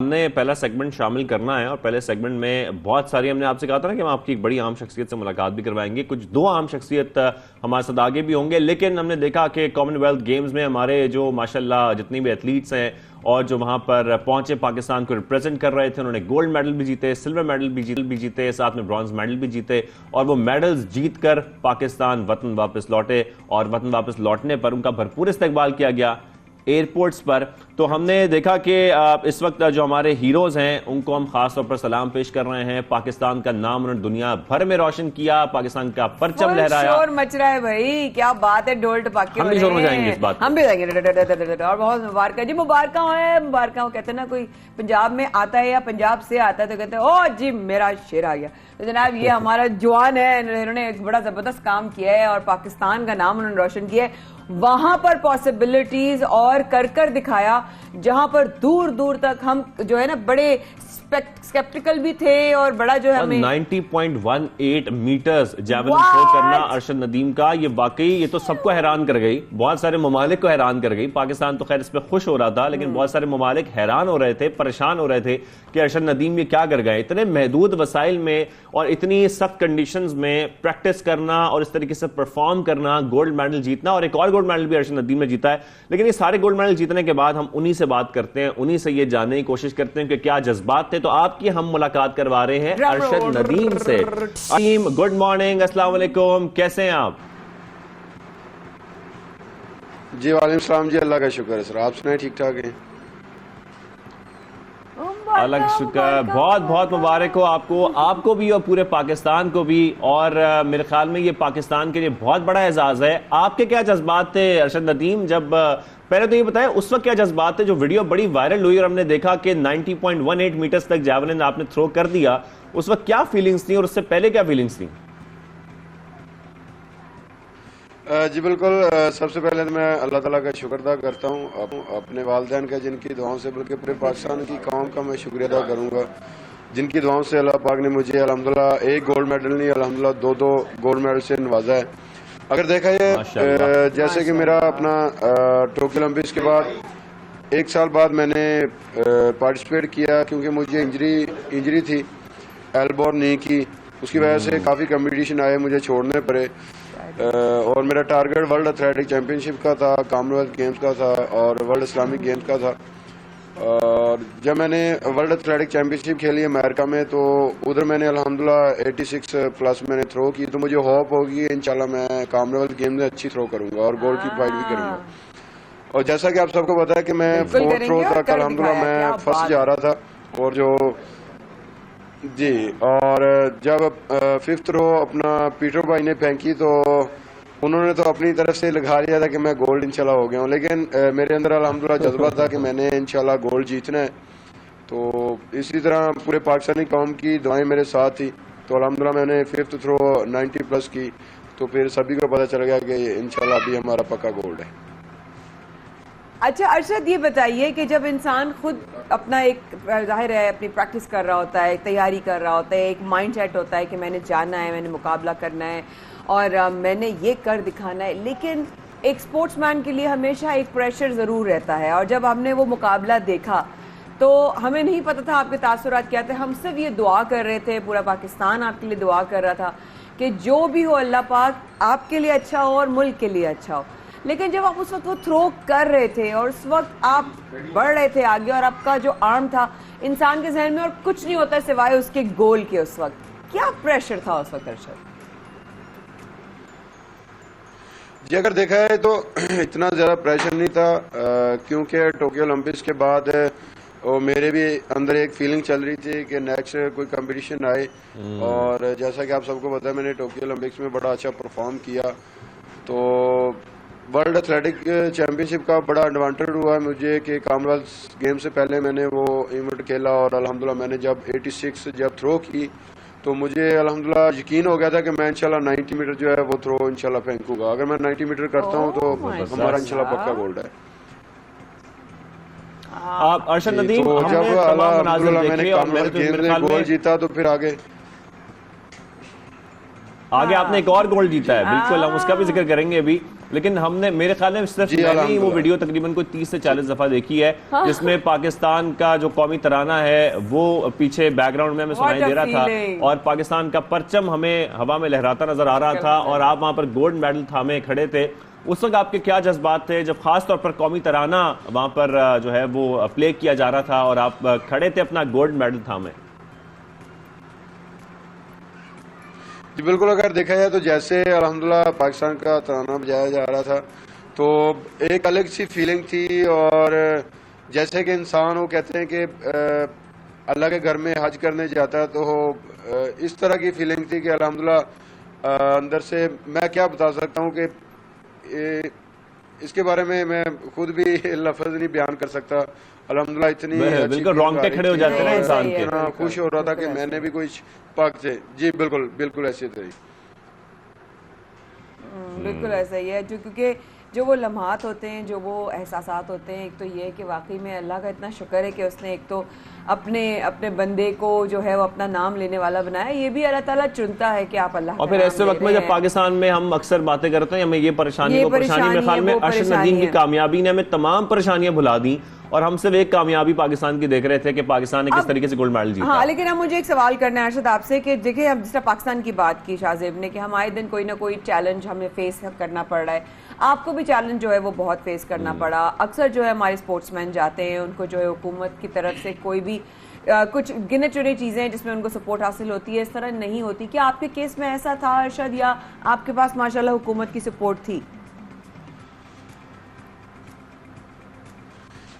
हमने पहला सेगमेंट शामिल करना है और पहले सेगमेंट में बहुत सारी हमने आपसे कहा था ना कि हम आपकी एक बड़ी आम शख्सियत से मुलाकात भी करवाएंगे। कुछ दो आम शख्सियत हमारे साथ आगे भी होंगे, लेकिन हमने देखा कि कॉमनवेल्थ गेम्स में हमारे जो माशाल्लाह जितनी भी एथलीट्स हैं और जो वहां पर पहुंचे पाकिस्तान को रिप्रेजेंट कर रहे थे, उन्होंने गोल्ड मेडल भी जीते, सिल्वर मेडल भी जीते, साथ में ब्रॉन्ज मेडल भी जीते और वो मेडल्स जीतकर पाकिस्तान वतन वापस लौटे और वतन वापस लौटने पर उनका भरपूर इस्तकबाल किया गया एयरपोर्ट्स पर। तो हमने देखा कि इस वक्त जो हमारे हीरोज हैं उनको हम खास तौर पर सलाम पेश कर रहे हैं। पाकिस्तान का नाम उन्होंने दुनिया भर में रोशन किया, पाकिस्तान का परचम लहराया। शोर मच रहा है भाई, क्या बात है, ढोल टपाके हम भी शोर मचाएंगे इस बात, हम भी जाएंगे। और बहुत मुबारक जी, मुबारक है, मुबारक। कहते हैं ना, कोई पंजाब में आता है या पंजाब से आता है तो कहते हैं ओ जी मेरा शेर आ गया। तो जनाब ये हमारा जवान है, इन्होंने एक बड़ा जबरदस्त काम किया है और पाकिस्तान का नाम उन्होंने रोशन किया है। वहां पर पॉसिबिलिटीज और कर दिखाया जहां पर दूर दूर तक हम जो है ना बड़े स्केप्टिकल भी थे और बड़ा जो है हमें 90.18 मीटर्स जैवलिन थ्रो करना अरशद नदीम का, ये वाकई ये तो सबको हैरान कर गई, बहुत सारे ममालिक को हैरान कर गई। पाकिस्तान तो खैर इस पे खुश हो रहा था, लेकिन बहुत सारे ममालिक हैरान हो रहे थे, परेशान हो रहे थे कि अरशद नदीम ये क्या कर गए। इतने महदूद वसाइल में और इतनी सख्त कंडीशंस में प्रैक्टिस करना और इस तरीके से परफॉर्म करना, गोल्ड मेडल जीतना, और एक और गोल्ड मेडल भी अरशद नदीम ने जीता है। लेकिन ये सारे गोल्ड मेडल जीतने के बाद हम उन्हीं से बात करते हैं, उन्हीं से ये जानने की कोशिश करते हैं कि क्या जज्बात थे। तो आपकी हम मुलाकात करवा रहे हैं अरशद नदीम से। असीम, गुड मॉर्निंग, अस्सलाम वालेकुम, कैसे हैं आप? जी वालेकुम सलाम जी, अल्लाह का शुक्र है सर, आप सुनाए ठीक ठाक हैं? अलग शुक्र, बहुत बहुत मुबारक हो आपको भी और पूरे पाकिस्तान को भी। और मेरे ख्याल में ये पाकिस्तान के लिए बहुत बड़ा एजाज है। आपके क्या जज्बात थे अरशद नदीम, जब पहले तो ये बताएं उस वक्त क्या जज्बात थे? जो वीडियो बड़ी वायरल हुई और हमने देखा कि 90.18 मीटर्स तक जैवलिन आपने थ्रो कर दिया, उस वक्त क्या फीलिंग्स थी और उससे पहले क्या फीलिंग्स थी? जी बिल्कुल, सबसे पहले तो मैं अल्लाह ताला का शुक्र अदा करता हूँ अपने वालिदैन का, जिनकी दुआओं से, बल्कि पूरे पाकिस्तान की कौम का मैं शुक्रिया अदा करूँगा, जिनकी दुआओं से अल्लाह पाक ने मुझे अल्हम्दुलिल्लाह एक गोल्ड मेडल नहीं अल्हम्दुलिल्लाह दो गोल्ड मेडल से नवाजा है। अगर देखा जाए जैसे कि मेरा अपना टोक्यो ओलंपिक्स के बाद 1 साल बाद मैंने पार्टिसिपेट किया, क्योंकि मुझे इंजरी थी एल्बो और नी की, उसकी वजह से काफ़ी कंपटीशन आए, मुझे छोड़ने पड़े। और मेरा टारगेट वर्ल्ड एथलेटिक चैंपियनशिप का था, कॉमनवेल्थ गेम्स का था और वर्ल्ड इस्लामिक गेम्स का था। और जब मैंने वर्ल्ड एथलेटिक चैंपियनशिप खेली अमेरिका में, तो उधर मैंने अल्हम्दुलिल्लाह 86 प्लस मैंने थ्रो की। तो मुझे होप होगी इंशाल्लाह मैं कॉमनवेल्थ गेम में अच्छी थ्रो करूंगा और गोल्ड की फाइट भी करूंगा। और जैसा कि आप सबको पता है कि मैं 4th थ्रो तक अल्हम्दुलिल्लाह मैं फर्स्ट जा रहा था। और जो जी, और जब 5th थ्रो अपना पीटर भाई ने फेंकी तो उन्होंने तो अपनी तरफ से लगा लिया था कि मैं गोल्ड इंशाल्लाह हो गया हूँ, लेकिन मेरे अंदर अल्हम्दुलिल्लाह जज्बा था कि मैंने इंशाल्लाह गोल्ड जीतना है। तो इसी तरह पूरे पाकिस्तानी कौम की दुआएं मेरे साथ थी, तो अल्हम्दुलिल्लाह मैंने 5th थ्रो 90 प्लस की, तो फिर सभी को पता चल गया कि इंशाल्लाह अभी हमारा पक्का गोल्ड है। अच्छा अरशद, ये बताइए कि जब इंसान खुद अपना एक जाहिर है अपनी प्रैक्टिस कर रहा होता है, तैयारी कर रहा होता है, एक माइंड सेट होता है कि मैंने जाना है, मैंने मुकाबला करना है और मैंने ये कर दिखाना है, लेकिन एक स्पोर्ट्समैन के लिए हमेशा एक प्रेशर ज़रूर रहता है। और जब हमने वो मुकाबला देखा तो हमें नहीं पता था आपके तासुरात क्या थे, हम सिर्फ ये दुआ कर रहे थे, पूरा पाकिस्तान आपके लिए दुआ कर रहा था कि जो भी हो अल्लाह पाक आपके लिए अच्छा हो और मुल्क के लिए अच्छा हो। लेकिन जब आप उस वक्त वो थ्रो कर रहे थे और उस वक्त आप बढ़ रहे थे आगे और आपका जो आर्म था इंसान के जहन में और कुछ नहीं होता सिवाय उसके गोल के, उस वक्त क्या प्रेशर था उस वक्त अरशद? जी अगर देखा है तो इतना ज़्यादा प्रेशर नहीं था, क्योंकि टोक्यो ओलंपिक्स के बाद और मेरे भी अंदर एक फीलिंग चल रही थी कि नेक्स्ट कोई कंपटीशन आए। और जैसा कि आप सबको पता है मैंने टोक्यो ओलंपिक्स में बड़ा अच्छा परफॉर्म किया, तो वर्ल्ड एथलेटिक चैंपियनशिप का बड़ा एडवांटेज हुआ है मुझे कि कॉमनवेल्थ गेम से पहले मैंने वो इवेंट खेला। और अल्हम्दुलिल्लाह मैंने जब 86 जब थ्रो की तो मुझे अल्हम्दुलिल्लाह यकीन हो गया था कि मैं इंशाल्लाह 90 मीटर जो है वो थ्रो इंशाल्लाह फेंकूंगा। अगर मैं 90 मीटर करता हूँ तो हमारा इंशाल्लाह पक्का गोल्ड है। आप अरशद नदीम, तो जब अल्हम्दुलिल्लाह मैंने कॉमनवेल्थ गेम में गोल्ड जीता तो फिर आगे आगे आपने एक और गोल्ड जीता है, बिल्कुल हम उसका भी जिक्र करेंगे अभी। लेकिन हमने मेरे ख्याल में सिर्फ मैंने ही वो वीडियो तकरीबन कोई 30 से 40 दफा देखी है, जिसमें पाकिस्तान का जो कौमी तराना है वो पीछे बैकग्राउंड में हमें सुनाई दे रहा था और पाकिस्तान का परचम हमें हवा में लहराता नजर आ रहा था और आप वहां पर गोल्ड मेडल थामे खड़े थे। उस वक्त आपके क्या जज्बात थे जब खास तौर पर कौमी तराना वहां पर जो है वो प्ले किया जा रहा था और आप खड़े थे अपना गोल्ड मेडल थामे? जी बिल्कुल, अगर देखा जाए तो जैसे अल्हम्दुलिल्लाह पाकिस्तान का तराना बजाया जा रहा था तो एक अलग सी फीलिंग थी। और जैसे कि इंसान वो कहते हैं कि अल्लाह के घर में हज करने जाता है तो इस तरह की फीलिंग थी कि अल्हम्दुलिल्लाह अंदर से मैं क्या बता सकता हूँ कि इसके बारे में मैं खुद भी लफ्ज नहीं बयान कर सकता। अल्हम्दुलिल्लाह इतनी बिल्कुल रोंगटे खड़े हो जाते हैं इंसान के, इतना खुश हो रहा था कि मैंने भी कुछ पक थे। जी बिल्कुल बिल्कुल ऐसे थे। बिल्कुल ऐसा ही है, जो क्योंकि जो वो लम्हात होते हैं, जो वो एहसासात होते हैं, एक तो ये है कि वाकई में अल्लाह का इतना शुक्र है कि उसने एक तो अपने अपने बंदे को जो है वो अपना नाम लेने वाला बनाया। ये भी अल्लाह ताला चुनता है कि आप अल्लाह और फिर ऐसे वक्त में जब पाकिस्तान में हम अक्सर बातें करते हैं हमें ये परेशानी में ख्याल में अरशद नदीम की कामयाबी ने हमें तमाम परेशानियां भुला दी और हम सिर्फ एक कामयाबी पाकिस्तान की देख रहे थे कि पाकिस्तान ने किस तरीके से गोल्ड मेडल जीता। हाँ, लेकिन अब मुझे एक सवाल करना है अरशद आपसे कि देखिए हम जिस तरह पाकिस्तान की बात की शाहजेब ने कि हम आए दिन कोई ना कोई चैलेंज हमें फेस करना पड़ रहा है, आपको भी चैलेंज जो है वो बहुत फेस करना पड़ा। अक्सर जो है हमारे स्पोर्ट्समैन जाते हैं, उनको जो है हुकूमत की तरफ से कोई भी कुछ गिने चुने चीज़ें हैं जिसमें उनको सपोर्ट हासिल होती है, इस तरह नहीं होती। क्या आपके केस में ऐसा था अरशद, या आपके पास माशाल्लाह हुकूमत की सपोर्ट थी?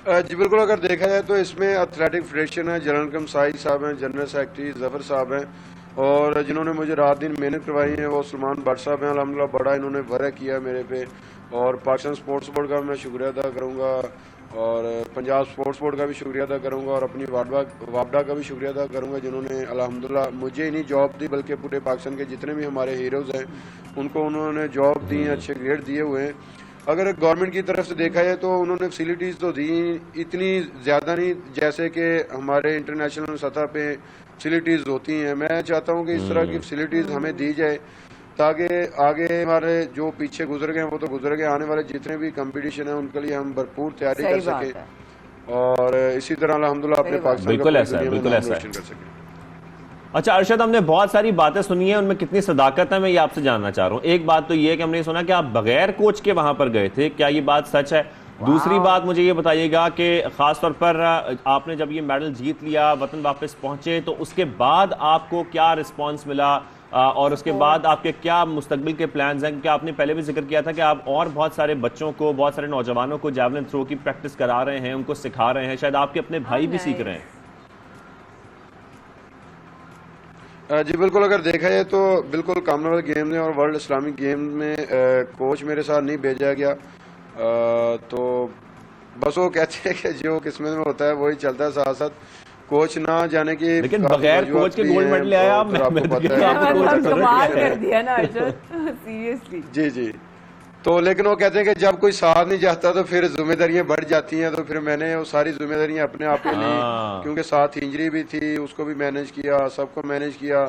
जी बिल्कुल, अगर देखा जाए तो इसमें एथलेटिक फेडरेशन है, जनरल कमसाई साहब हैं, जनरल सेक्रेटरी जफर साहब हैं और जिन्होंने मुझे रात दिन मेहनत करवाई है वो सलमान भट्ट साहब हैं। अल्हम्दुलिल्लाह बड़ा इन्होंने वर्क किया मेरे पे और पाकिस्तान स्पोर्ट्स बोर्ड का मैं शुक्रिया अदा करूँगा और पंजाब स्पोर्ट्स बोर्ड का भी शुक्रिया अदा करूँगा और अपनी वापडा का भी शुक्रिया अदा करूँगा जिन्होंने अल्हम्दुलिल्लाह मुझे ही नहीं जॉब दी बल्कि पूरे पाकिस्तान के जितने भी हमारे हीरोज़ हैं उनको उन्होंने जॉब दी, अच्छे ग्रेड दिए हुए हैं। अगर गवर्नमेंट की तरफ से देखा जाए तो उन्होंने फैसिलिटीज़ तो दी, इतनी ज़्यादा नहीं जैसे कि हमारे इंटरनेशनल सतह पे फैसिलिटीज़ होती हैं। मैं चाहता हूं कि इस तरह की फैसिलिटीज़ हमें दी जाए ताकि आगे हमारे जो पीछे गुजर गए वो तो गुजर गए, आने वाले जितने भी कंपटीशन हैं उनके लिए हम भरपूर तैयारी कर सकें और इसी तरह अल्हम्दुलिल्लाह अपने पाकिस्तान बिल्कुल ऐसा कर सकें। अच्छा अरशद, हमने बहुत सारी बातें सुनी है, उनमें कितनी सदाकत है मैं ये आपसे जानना चाह रहा हूँ। एक बात तो ये है कि हमने सुना कि आप बगैर कोच के वहां पर गए थे, क्या ये बात सच है? दूसरी बात मुझे ये बताइएगा कि खास तौर पर आपने जब ये मेडल जीत लिया, वतन वापस पहुंचे, तो उसके बाद आपको क्या रिस्पांस मिला और उसके बाद आपके क्या मुस्तकबिल के प्लान्स हैं? क्योंकि आपने पहले भी जिक्र किया था कि आप और बहुत सारे बच्चों को, बहुत सारे नौजवानों को जैवलिन थ्रो की प्रैक्टिस करा रहे हैं, उनको सिखा रहे हैं, शायद आपके अपने भाई भी सीख रहे हैं। जी बिल्कुल, अगर देखा जाए तो बिल्कुल कॉमनवेल्थ गेम्स में और वर्ल्ड इस्लामिक गेम्स में कोच मेरे साथ नहीं भेजा गया, तो बस वो कहते हैं कि जो किस्मत में होता है वही चलता है, साथ साथ कोच ना जाने की। लेकिन बगैर कोच के गोल्ड मेडल आया आप, कमाल कर दिया ना अरशद, सीरियसली। जी जी, तो लेकिन वो कहते हैं कि जब कोई साथ नहीं जाता तो फिर जिम्मेदारियां बढ़ जाती हैं, तो फिर मैंने वो सारी जिम्मेदारियां अपने आप पे ली क्योंकि साथ इंजरी भी थी, उसको भी मैनेज किया, सबको मैनेज किया।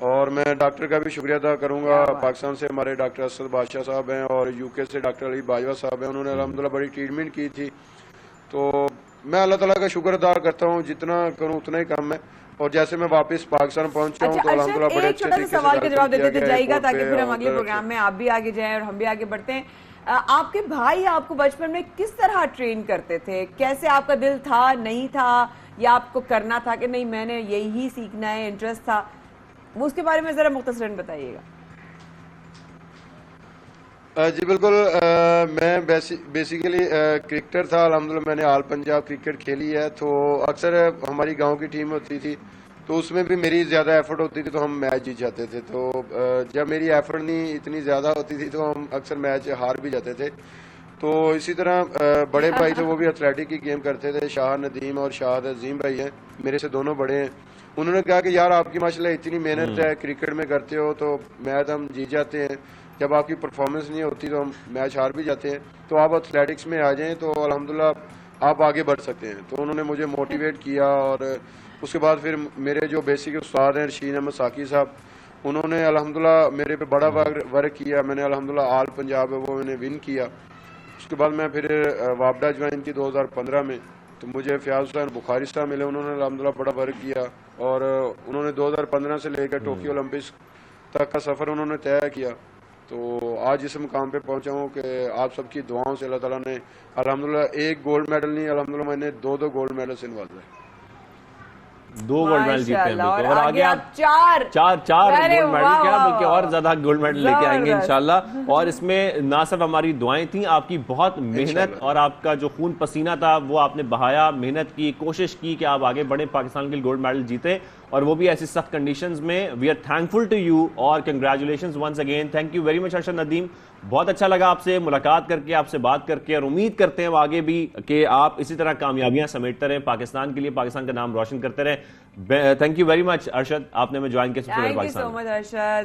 और मैं डॉक्टर का भी शुक्रिया अदा करूंगा, पाकिस्तान से हमारे डॉक्टर असद बादशाह साहब हैं और यूके से डॉक्टर अली बाजवा साहब हैं, उन्होंने अल्हम्दुलिल्लाह बड़ी ट्रीटमेंट की थी। तो मैं अल्लाह ताला का शुक्र अदा करता हूँ, जितना करूँ उतना ही कम है। और जैसे मैं वापस पाकिस्तान पहुंचा हूँ तो अल्हम्दुलिल्लाह बड़े अच्छे तरीके से सवाल का जवाब देते जाएगा ताकि फिर हम अगले प्रोग्राम में आप भी आगे जाएं और हम भी आगे बढ़ते हैं। आपके भाई आपको बचपन में किस तरह ट्रेन करते थे? कैसे आपका दिल था, नहीं था, या आपको करना था कि नहीं मैंने यही सीखना है, इंटरेस्ट था? वो उसके बारे में जरा मुख्तसरन बताइएगा। जी बिल्कुल, मैं बेसिकली क्रिकेटर था। अल्हम्दुलिल्लाह मैंने ऑल पंजाब क्रिकेट खेली है, तो अक्सर हमारी गांव की टीम होती थी तो उसमें भी मेरी ज़्यादा एफर्ट होती थी तो हम मैच जीत जाते थे। तो जब मेरी एफर्ट नहीं इतनी ज़्यादा होती थी तो हम अक्सर मैच हार भी जाते थे। तो इसी तरह बड़े भाई थे, वो भी एथलेटिक की गेम करते थे, शाह नदीम और शाह अजीम भाई हैं, मेरे से दोनों बड़े हैं। उन्होंने कहा कि यार आपकी माशाल्लाह इतनी मेहनत है, क्रिकेट में करते हो तो मैच हम जीत जाते हैं, जब आपकी परफॉर्मेंस नहीं होती तो हम मैच हार भी जाते हैं, तो आप एथलेटिक्स में आ जाएं तो अल्हम्दुलिल्लाह आप आगे बढ़ सकते हैं। तो उन्होंने मुझे मोटिवेट किया और उसके बाद फिर मेरे जो बेसिक उस्ताद हैं रशीद अहमद साकी साहब, उन्होंने अल्हम्दुलिल्लाह मेरे पे बड़ा वर्क किया। मैंने अल्हम्दुलिल्लाह ऑल पंजाब है वो मैंने विन किया। उसके बाद मैं फिर वापडा ज्वाइन की 2015 में, तो मुझे फयाज हुसैन बुखारी साहब मिले, उन्होंने अल्हम्दुलिल्लाह बड़ा वर्क किया और उन्होंने 2015 से लेकर टोक्यो ओलंपिक्स तक का सफ़र उन्होंने तय किया। तो आज इस मुकाम पे पहुंचा हूँ कि आप सबकी दुआओं से अल्लाह ताला ने अल्हम्दुलिल्लाह एक गोल्ड मेडल नहीं, अल्हम्दुलिल्लाह मैंने दो गोल्ड मेडल से नवाजा है। 2 गोल्ड मेडल जीते हैं माशाल्लाह, बिल्कुल। और आगे आप चार चार अरे गोल्ड मेडल वाह, क्या वाह, बल्कि वाह। और ज्यादा गोल्ड मेडल लेके आएंगे जबरदस्त। इंशाल्लाह। और इसमें ना सिर्फ हमारी दुआएं थी, आपकी बहुत मेहनत इंशाल्लाह। और आपका जो खून पसीना था वो आपने बहाया, मेहनत की, कोशिश की कि आप आगे बढ़े, पाकिस्तान के लिए गोल्ड मेडल जीते और वो भी ऐसी सख्त कंडीशंस में। We are thankful to you और congratulations once again. Thank you very much Arshad Nadeem, बहुत अच्छा लगा आपसे मुलाकात करके, आपसे बात करके, और उम्मीद करते हैं आगे भी कि आप इसी तरह कामयाबियां समेटते रहें पाकिस्तान के लिए, पाकिस्तान का नाम रोशन करते रहें। Thank you very much Arshad, आपने हमें ज्वाइन किया सबसे पहले थैंक यू सो पाकिस्तान में। मच अरशद।